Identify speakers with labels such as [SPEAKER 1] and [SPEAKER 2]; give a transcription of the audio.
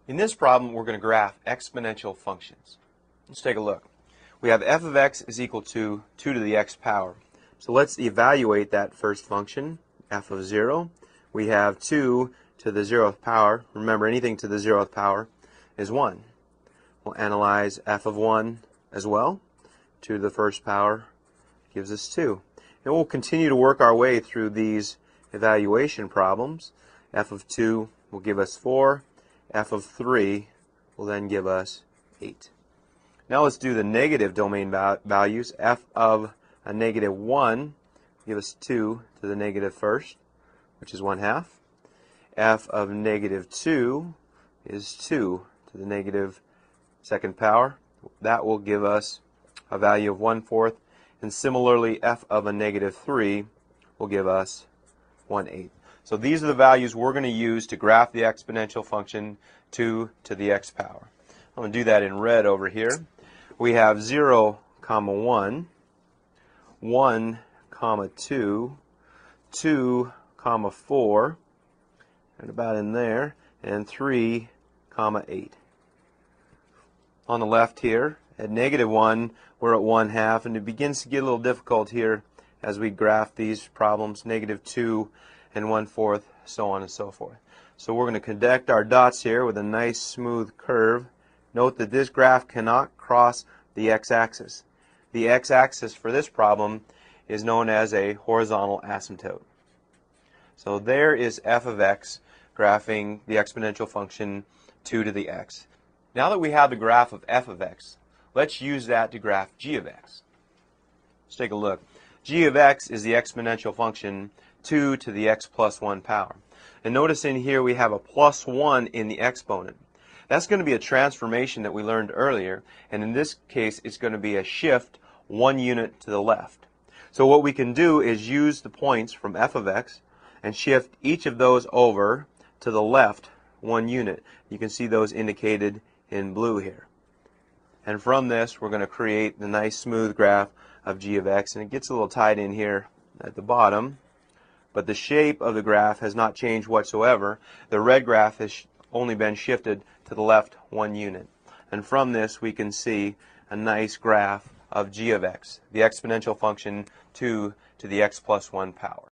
[SPEAKER 1] In this problem, we're going to graph exponential functions. Let's take a look. We have f of x is equal to 2 to the x power. So let's evaluate that first function, f of 0. We have 2 to the 0th power. Remember, anything to the 0th power is 1. We'll analyze f of 1 as well. 2 to the first power gives us 2. And we'll continue to work our way through these evaluation problems. F of 2 will give us 4. F of 3 will then give us 8. Now let's do the negative domain values. F of a negative 1 give us 2 to the negative first, which is 1/2. F of negative 2 is 2 to the negative second power. That will give us a value of 1/4. And similarly, f of a negative 3 will give us 1/8. So these are the values we're going to use to graph the exponential function 2 to the x power. I'm going to do that in red over here. We have 0, 1, 1, 2, 2, 4, and about in there, and 3, 8. On the left here, at negative 1, we're at 1/2, and it begins to get a little difficult here as we graph these problems, negative 2 and 1/4, so on and so forth. So we're going to connect our dots here with a nice smooth curve. Note that this graph cannot cross the x-axis. The x-axis for this problem is known as a horizontal asymptote. So there is f of x graphing the exponential function 2 to the x. Now that we have the graph of f of x, let's use that to graph g of x. Let's take a look. G of x is the exponential function 2 to the x plus 1 power. And notice in here we have a plus 1 in the exponent. That's going to be a transformation that we learned earlier, and in this case it's going to be a shift 1 unit to the left. So what we can do is use the points from f of x and shift each of those over to the left 1 unit. You can see those indicated in blue here. And from this we're going to create the nice smooth graph of g of x, and it gets a little tied in here at the bottom, but the shape of the graph has not changed whatsoever. The red graph has only been shifted to the left 1 unit. And from this we can see a nice graph of g of x, the exponential function 2 to the x plus 1 power.